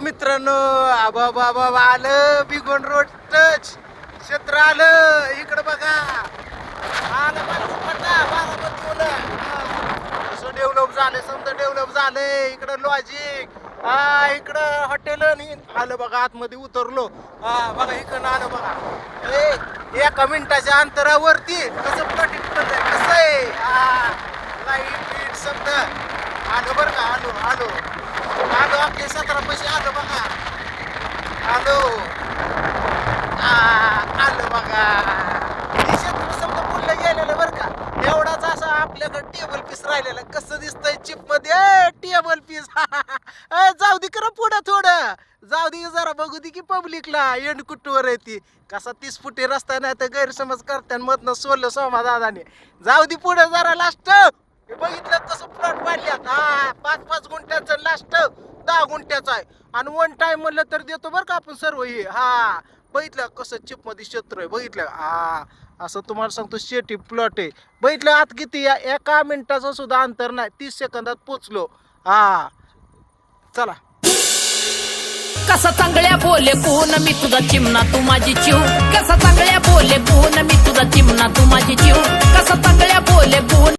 मित्रांनो, आबा बाबा आलं बिगोन रोड टच क्षेत्र आलं. इकडं बघा, आलं कसं डेव्हलप झालंय, समजा डेव्हलप झालंय. इकडं लॉजिक, इकडं हॉटेल आलं बघा. आतमध्ये उतरलो, बघा इकडं आलं बघा. एका मिनिटाच्या अंतरावरती कसं प्लॉटिंग कसं आहे. लाईट बीट समजा आलो बरं का. आलो आलो आलो आपल्या 17 पैसे आलो बघा. आलो आलो बघा. क्षेत्र समजा पुढलं गेलेलं बरं का. एवढाच असा आपल्याकडे टेबल पीस राहिलेला. कसं दिसतंय चिप मध्ये टेबल पीस. जाऊ दे करा पुढं थोडं, जाऊ दे जरा बघू दे की पब्लिकला एंड कुठवर आहे ती. कसा 30 फुटी रस्ता नाही तर गैरसमज करत्या मधनं सोडलं सोमा दादाने. जाऊ दे पुढे जरा. लास्ट बघितलं कसं प्लॉट वाढल्यात. 5-5 गुंठ्याचं, लास्ट 10 गुंठ्याचं आहे. आणि वन टाइम म्हणलं तर देतो बरं का आपण सर्व हे. बघितलं कसं चिप मध्ये क्षेत्र आहे. बघितलं असं तुम्हाला सांगतो शेती प्लॉट आहे. बघितलं आत किती एका मिनिटाचं सुद्धा अंतर नाही. 30 सेकंदात पोचलो. चला. कसा चांगल्या बोले कोण मी तुझा चिमणा तू माझी चिव. कसा चांगल्या बोले कोण मी तुझा चिमणा तू माझी चिव. कसा चांगल्या बोले कोण